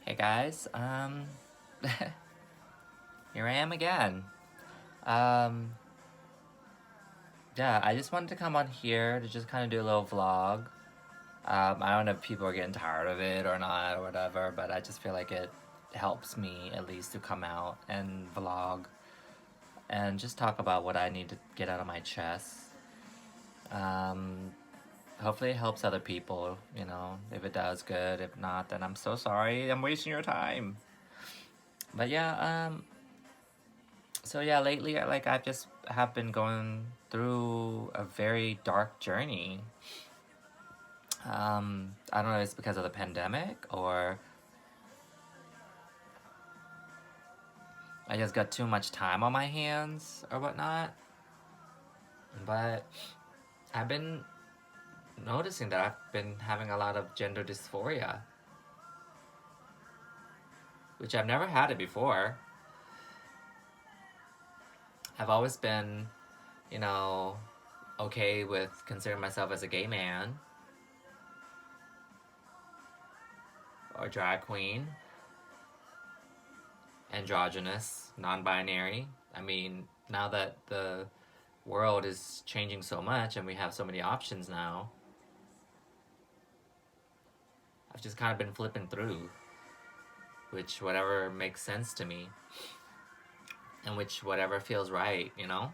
Hey guys, here I am again. Um, yeah, I just wanted to come on here to just kind of do a little vlog. I don't know if people are getting tired of it or not or whatever, but I just feel like it helps me at least to come out and vlog and just talk about what I need to get out of my chest. Um, Hopefully it helps other people, you know. If it does, good. If not, then I'm so sorry. I'm wasting your time. But yeah, so yeah, lately, like I've just have been going through a very dark journey. I don't know if it's because of the pandemic or I just got too much time on my hands or whatnot. But I've been noticing that I've been having a lot of gender dysphoria, which I've never had it before. I've always been, you know, okay with considering myself as a gay man or drag queen, androgynous, non-binary. I mean, now that the world is changing so much and we have so many options now, I've just kind of been flipping through which whatever makes sense to me and which whatever feels right, you know?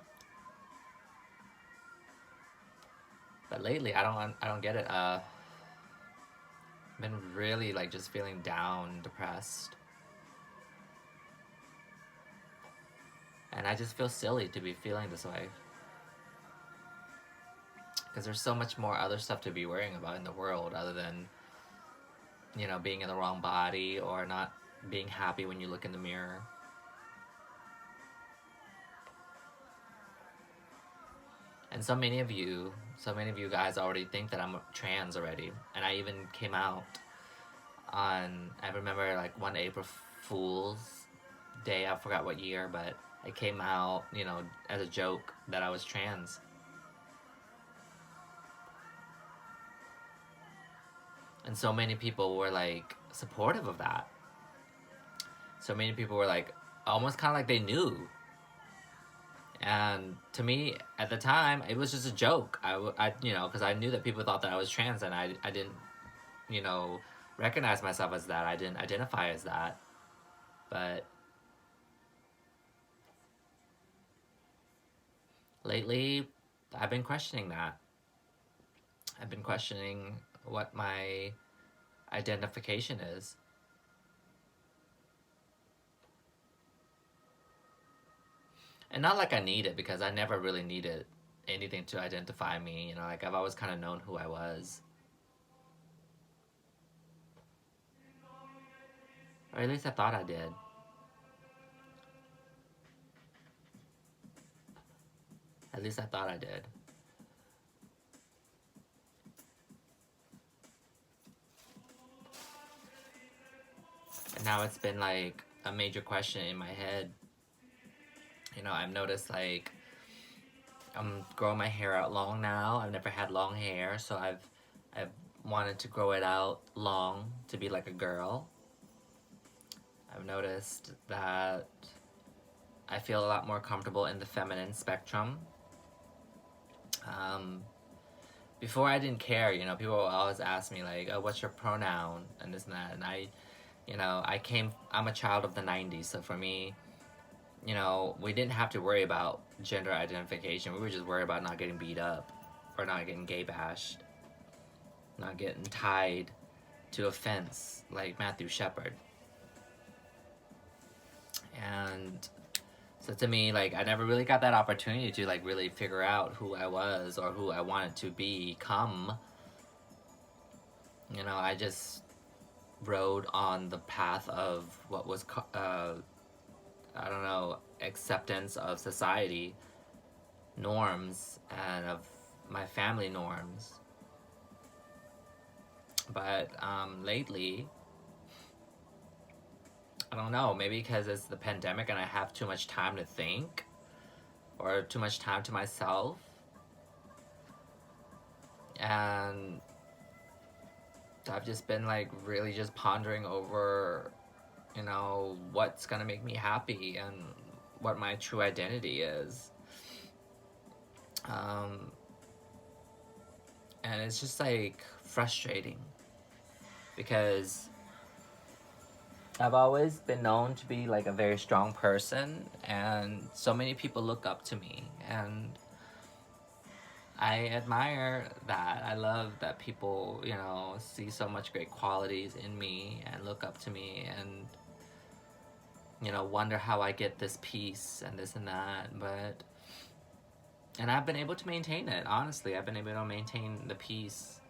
But lately I don't get it. I've been really like just feeling down, depressed. And I just feel silly to be feeling this way. Because there's so much more other stuff to be worrying about in the world other than, you know, being in the wrong body or not being happy when you look in the mirror. And so many of you guys already think that I'm trans already. And I even came out on, I remember like one April Fool's Day, I forgot what year, but I came out, you know, as a joke that I was trans. And so many people were like supportive of that. So many people were like almost kind of like they knew. And to me, at the time, it was just a joke. You know, because I knew that people thought that I was trans, and I didn't, you know, recognize myself as that. I didn't identify as that. But lately, I've been questioning that. I've been questioning what my identification is. And not like I need it, because I never really needed anything to identify me. You know, like I've always kind of known who I was. Or at least I thought I did. At least I thought I did. And now it's been like a major question in my head. You know, I've noticed like I'm growing my hair out long now. I've never had long hair, so I've wanted to grow it out long to be like a girl. I've noticed that I feel a lot more comfortable in the feminine spectrum. Um, Before I didn't care, you know, people always ask me like, "Oh, what's your pronoun?" and this and that, and you know, I'm a child of the '90s, so for me, you know, we didn't have to worry about gender identification. We were just worried about not getting beat up, or not getting gay bashed, not getting tied to a fence like Matthew Shepard. And so to me, like, I never really got that opportunity to like really figure out who I was or who I wanted to become. You know, I just rode on the path of what was, I don't know, acceptance of society norms and of my family norms. But lately, I don't know, maybe because it's the pandemic and I have too much time to think or too much time to myself. And I've just been like really just pondering over you know, what's gonna make me happy and what my true identity is. Um, and it's just like frustrating because I've always been known to be like a very strong person, and so many people look up to me, and I admire that. I love that people, you know, see so much great qualities in me and look up to me and, you know, wonder how I get this peace and this and that. And I've been able to maintain it, honestly. I've been able to maintain the peace.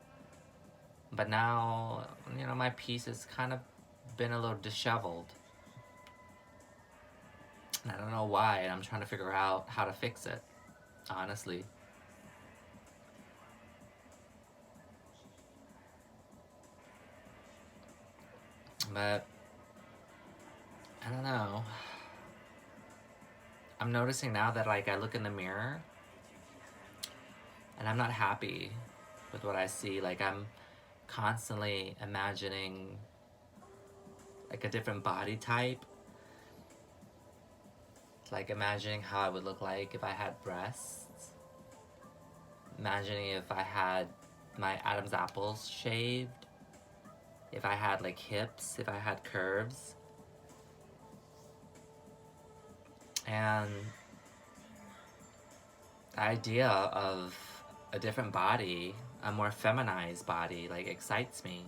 But now, you know, my peace has kind of been a little disheveled. And I don't know why, and I'm trying to figure out how to fix it, honestly. But I don't know. I'm noticing now that like I look in the mirror and I'm not happy with what I see. Like I'm constantly imagining like a different body type. Like imagining how I would look like if I had breasts. Imagining if I had my Adam's apples shaved. If I had like hips, if I had curves. And the idea of a different body, a more feminized body, like excites me.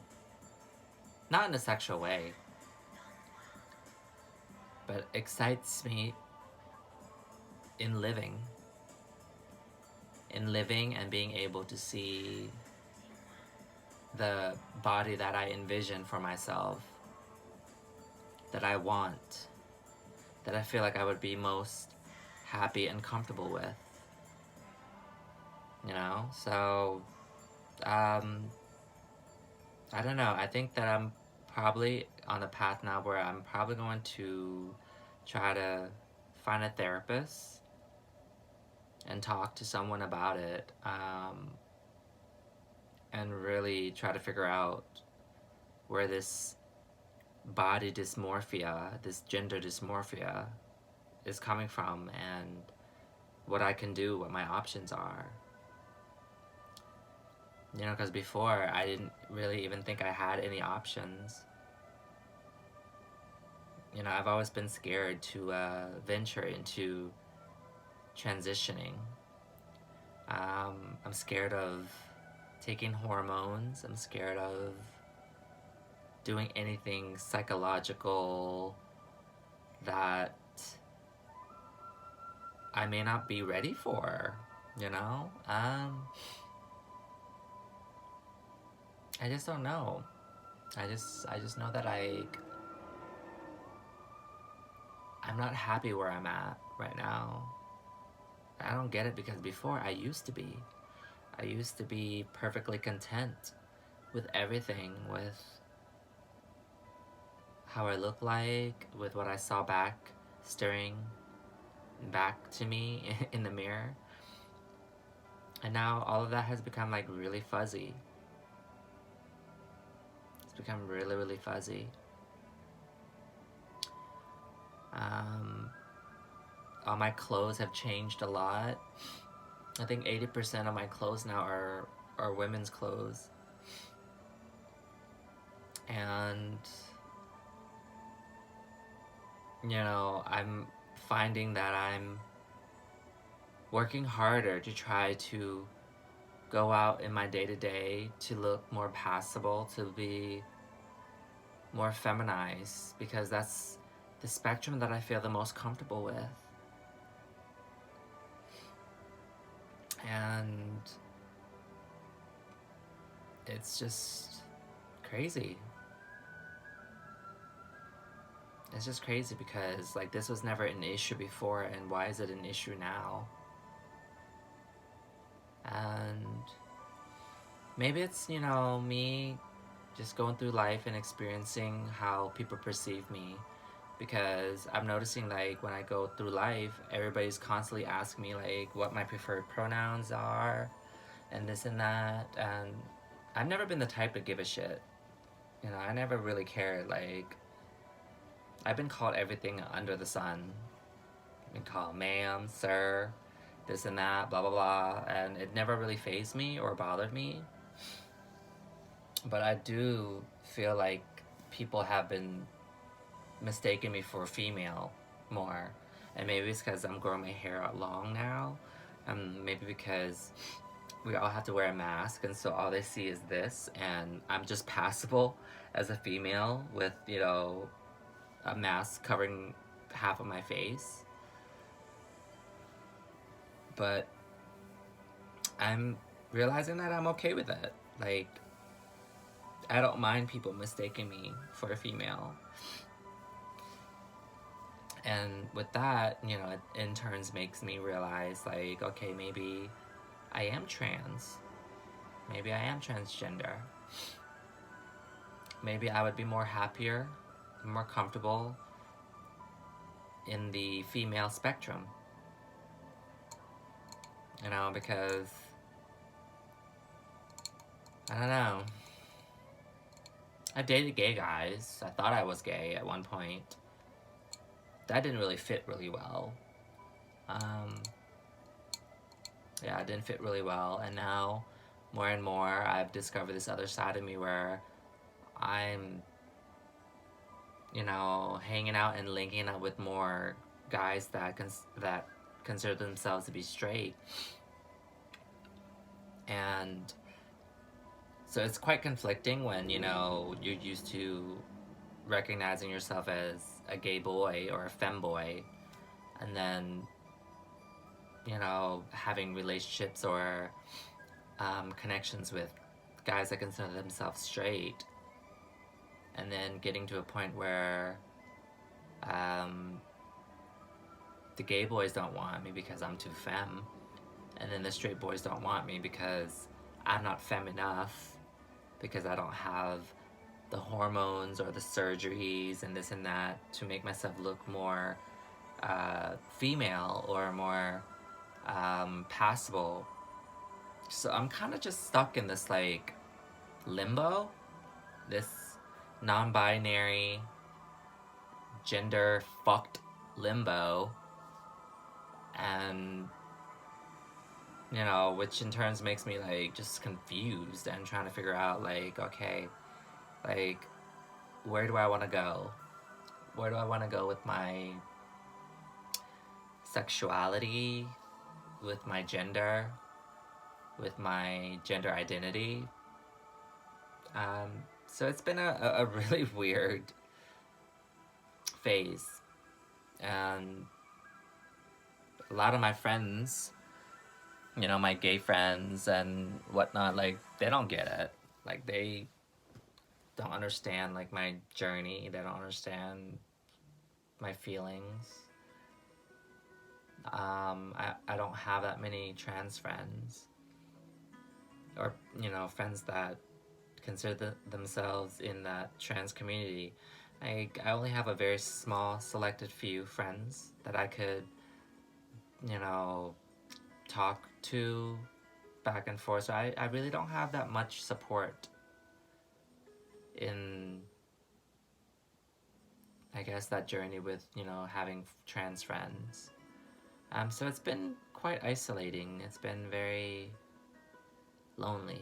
Not in a sexual way, but excites me in living. In living and being able to see the body that I envision for myself, that I want, that I feel like I would be most happy and comfortable with. You know? So, I don't know. I think that I'm probably on the path now where I'm probably going to try to find a therapist and talk to someone about it, and really try to figure out where this body dysmorphia, this gender dysmorphia is coming from and what I can do, what my options are. You know, because before I didn't really even think I had any options. You know, I've always been scared to venture into transitioning. I'm scared of taking hormones. I'm scared of doing anything psychological that I may not be ready for, you know? I just don't know. I just know that I'm not happy where I'm at right now. I don't get it because before I used to be. I used to be perfectly content with everything, with how I look like, with what I saw back, staring back to me in the mirror. And now all of that has become like really fuzzy. It's become really, really fuzzy. All my clothes have changed a lot. I think 80% of my clothes now are women's clothes. And, you know, I'm finding that I'm working harder to try to go out in my day-to-day to look more passable, to be more feminized, because that's the spectrum that I feel the most comfortable with. And it's just crazy. It's just crazy because like this was never an issue before, and why is it an issue now? And maybe it's, you know, me just going through life and experiencing how people perceive me, because I'm noticing like when I go through life, everybody's constantly asking me like what my preferred pronouns are and this and that, and I've never been the type to give a shit. You know, I never really cared. Like, I've been called everything under the sun. I've been called ma'am, sir, this and that, blah blah blah, and it never really fazed me or bothered me. But I do feel like people have been mistaking me for a female more. And maybe it's because I'm growing my hair out long now. Maybe because we all have to wear a mask, and so all they see is this, and I'm just passable as a female with, you know, a mask covering half of my face. But I'm realizing that I'm okay with it. Like, I don't mind people mistaking me for a female. And with that, you know, it in turns makes me realize, like, okay, maybe I am trans. Maybe I am transgender. Maybe I would be more happier, more comfortable in the female spectrum. You know, because I don't know. I dated gay guys. I thought I was gay at one point. That didn't really fit really well. Yeah, it didn't fit really well. And now, more and more, I've discovered this other side of me where I'm, you know, hanging out and linking up with more guys that consider themselves to be straight. And so it's quite conflicting when, you know, you're used to recognizing yourself as a gay boy or a femboy, and then, you know, having relationships or connections with guys that consider themselves straight, and then getting to a point where the gay boys don't want me because I'm too femme, and then the straight boys don't want me because I'm not femme enough, because I don't have the hormones or the surgeries and this and that to make myself look more female or more passable. So I'm kind of just stuck in this, like, limbo, this non-binary, gender fucked limbo, and, you know, which in turns makes me, like, just confused and trying to figure out, like, okay, like, where do I want to go? Where do I want to go with my sexuality, with my gender, with my gender identity? So it's been a really weird phase. And a lot of my friends, you know, my gay friends and whatnot, like, they don't get it. Like, they don't understand, like, my journey. They don't understand my feelings. I don't have that many trans friends, or, you know, friends that consider themselves in that trans community. I only have a very small selected few friends that I could, you know, talk to back and forth. So I really don't have that much support in, I guess, that journey with, you know, having trans friends. So it's been quite isolating. It's been very lonely.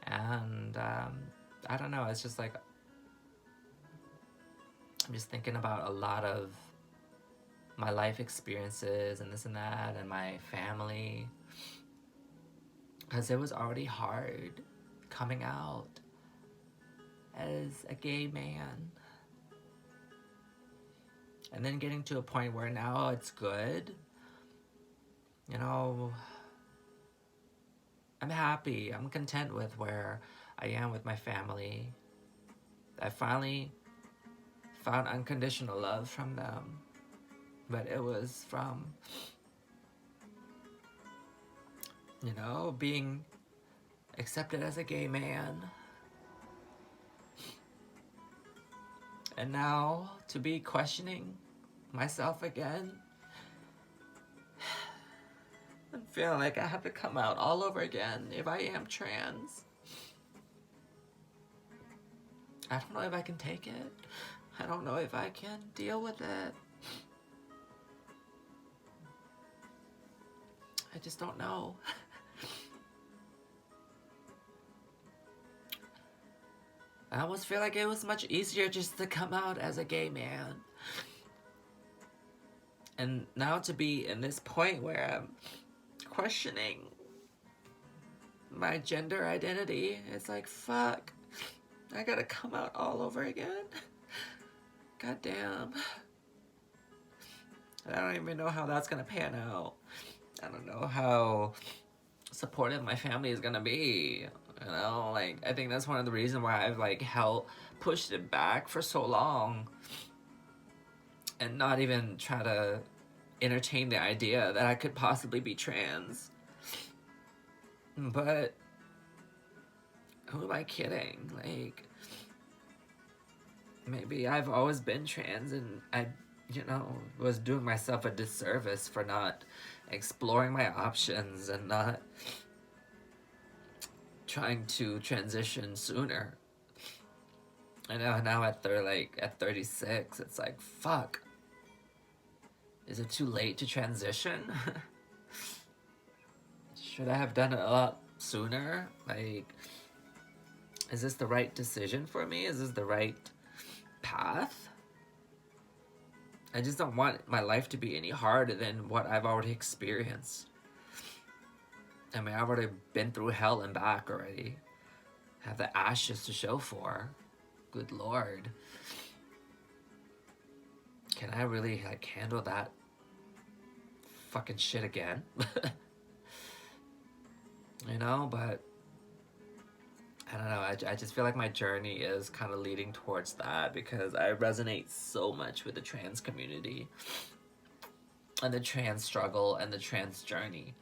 And I don't know, it's just like, I'm just thinking about a lot of my life experiences and this and that, and my family, because it was already hard coming out as a gay man, and then getting to a point where now it's good. You know, I'm happy, I'm content with where I am with my family. I finally found unconditional love from them, but it was from, you know, being accepted as a gay man. And now to be questioning myself again, and feeling like I have to come out all over again if I am trans. I don't know if I can take it. I don't know if I can deal with it. I just don't know. I almost feel like it was much easier just to come out as a gay man. And now to be in this point where I'm questioning my gender identity, it's like, fuck. I gotta come out all over again. God damn. I don't even know how that's gonna pan out. I don't know how supportive my family is gonna be. You know, like, I think that's one of the reasons why I've, like, pushed it back for so long. And not even try to entertain the idea that I could possibly be trans. But who am I kidding? Like, maybe I've always been trans and I, was doing myself a disservice for not exploring my options and not trying to transition sooner. I know now at 36, it's like, fuck. Is it too late to transition? Should I have done it a lot sooner? Like, is this the right decision for me? Is this the right path? I just don't want my life to be any harder than what I've already experienced. I mean, I've already been through hell and back already. Have the ashes to show for. Good Lord. Can I really, like, handle that fucking shit again? But I don't know, I just feel like my journey is kind of leading towards that because I resonate so much with the trans community and the trans struggle and the trans journey.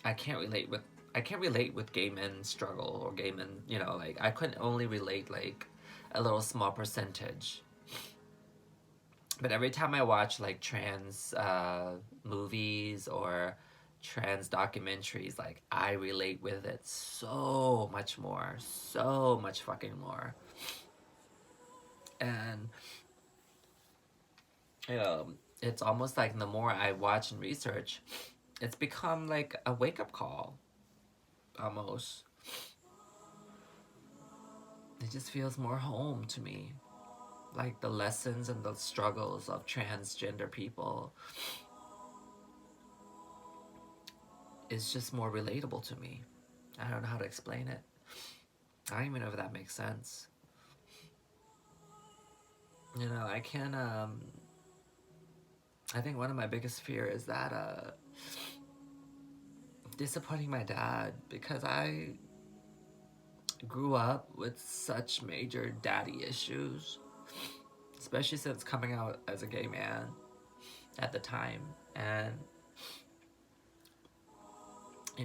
I can't relate with gay men's struggle or gay men, like, I couldn't only relate, like, a little small percentage. But every time I watch, like, trans movies or trans documentaries, like, I relate with it so much fucking more. And it's almost like the more I watch and research, it's become like a wake-up call almost. It just feels more home to me, like the lessons and the struggles of transgender people is just more relatable to me. I don't know how to explain it. I don't even know if that makes sense. I can, I think one of my biggest fear is that, disappointing my dad, because I grew up with such major daddy issues, especially since coming out as a gay man at the time. And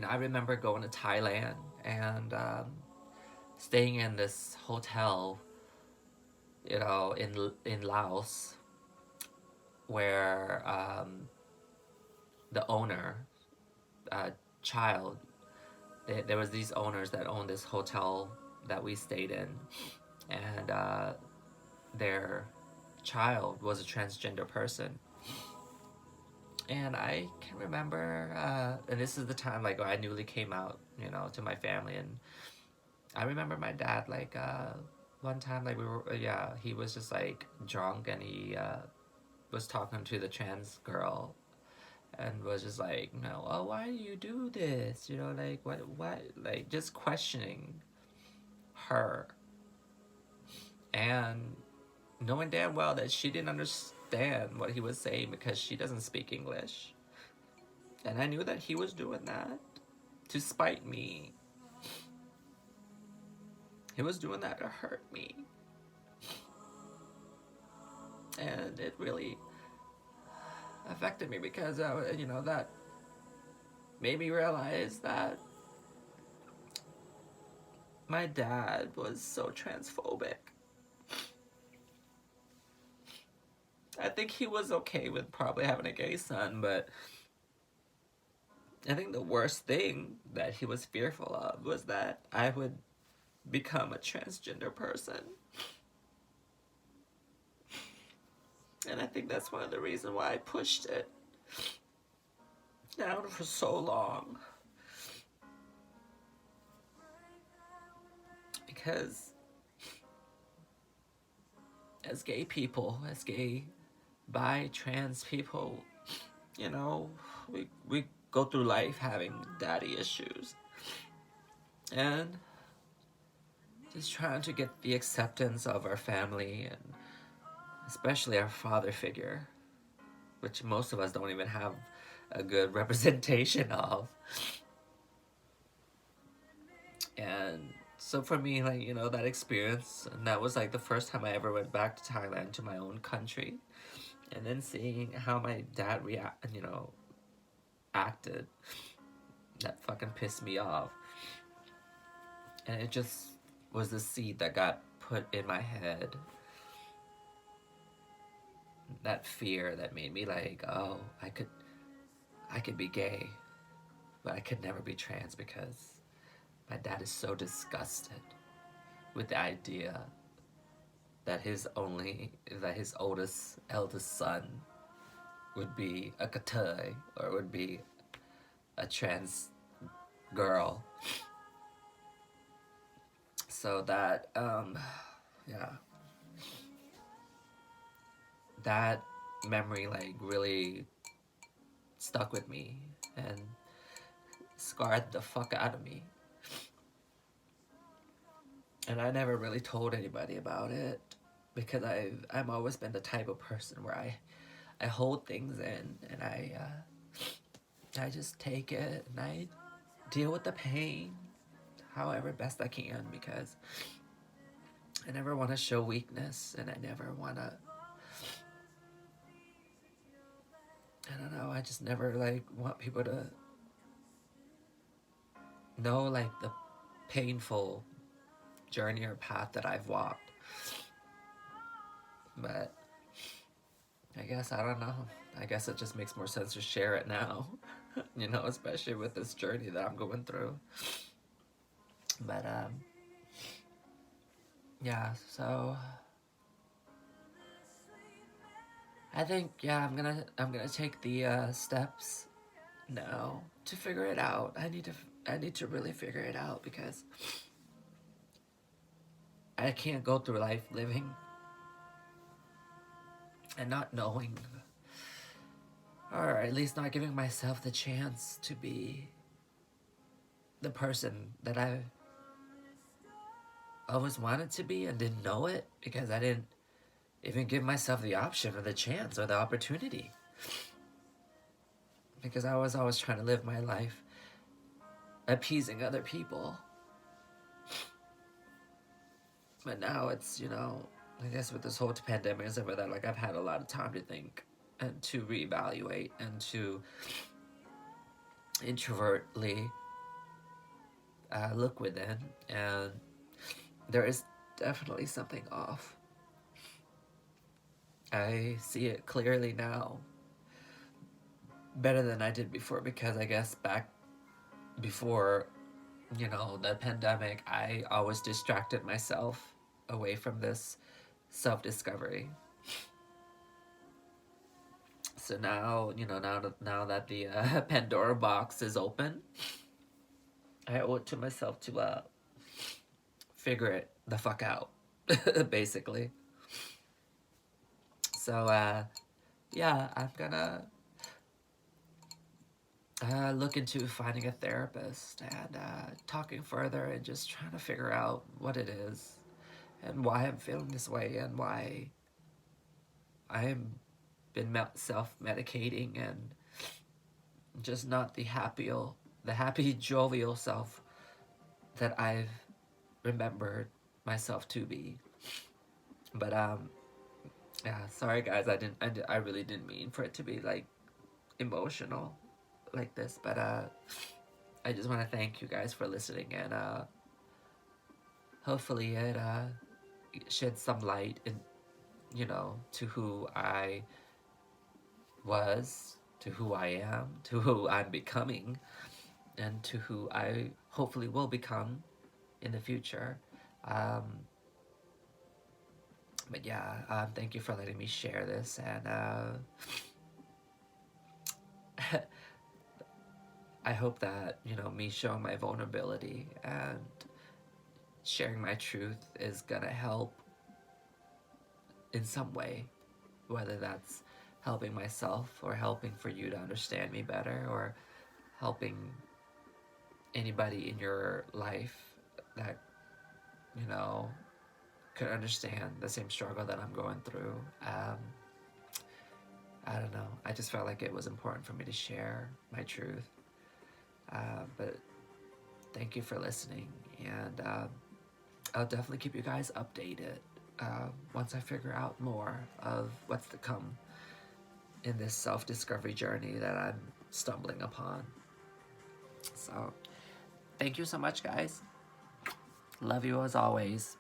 I remember going to Thailand and staying in this hotel, in Laos, where the owner, child, there was these owners that owned this hotel that we stayed in, and their child was a transgender person. And I can remember, and this is the time, like, I newly came out, to my family, and I remember my dad, like, one time, like, he was just, like, drunk, and he was talking to the trans girl, and was just like, oh, why do you do this? Like, what, like, just questioning her. And knowing damn well that she didn't understand what he was saying because she doesn't speak English. And I knew that he was doing that to spite me. He was doing that to hurt me. And it really affected me because, that made me realize that my dad was so transphobic. I think he was okay with probably having a gay son, but I think the worst thing that he was fearful of was that I would become a transgender person. And I think that's one of the reasons why I pushed it down for so long. Because as gay people, as gay, bi, trans people, you know, we go through life having daddy issues. And just trying to get the acceptance of our family and especially our father figure, which most of us don't even have a good representation of. And so for me, like, you know, that experience, and that was like the first time I ever went back to Thailand, to my own country, and then seeing how my dad acted, that fucking pissed me off. And it just was the seed that got put in my head, that fear that made me like, oh, I could be gay, but I could never be trans because my dad is so disgusted with the idea that his eldest son would be a katay or would be a trans girl. So that yeah, that memory like really stuck with me and scarred the fuck out of me. And I never really told anybody about it because I've always been the type of person where I hold things in and I just take it and I deal with the pain however best I can, because I never want to show weakness and I never want to, I don't know, I just never like want people to know like the painful journey or path that I've walked. But I guess, I don't know, I guess it just makes more sense to share it now. You know, especially with this journey that I'm going through. But yeah, so I think, yeah, I'm gonna take the steps now to figure it out. I need to really figure it out because I can't go through life living and not knowing, or at least not giving myself the chance to be the person that I always wanted to be and didn't know it because I didn't even give myself the option or the chance or the opportunity. Because I was always trying to live my life appeasing other people. But now it's, you know, I guess with this whole pandemic and stuff like that, like I've had a lot of time to think and to reevaluate and to introvertly look within, and there is definitely something off. I see it clearly now, better than I did before, because I guess back before, you know, the pandemic, I always distracted myself away from this self-discovery. So now, you know, now that the Pandora box is open, I owe it to myself to figure it the fuck out, basically. So yeah, I'm gonna look into finding a therapist and talking further and just trying to figure out what it is and why I'm feeling this way and why I'm been self-medicating and just not the happy jovial self that I've remembered myself to be. But yeah, sorry guys, I really didn't mean for it to be like emotional like this, but I just want to thank you guys for listening, and hopefully it sheds some light in, you know, to who I was, to who I am, to who I'm becoming, and to who I hopefully will become in the future. But yeah, thank you for letting me share this, and I hope that, you know, me showing my vulnerability and sharing my truth is gonna help in some way, whether that's helping myself or helping for you to understand me better or helping anybody in your life that, you know, could understand the same struggle that I'm going through. I don't know. I just felt like it was important for me to share my truth. But thank you for listening, and I'll definitely keep you guys updated once I figure out more of what's to come in this self-discovery journey that I'm stumbling upon. So, thank you so much, guys. Love you as always.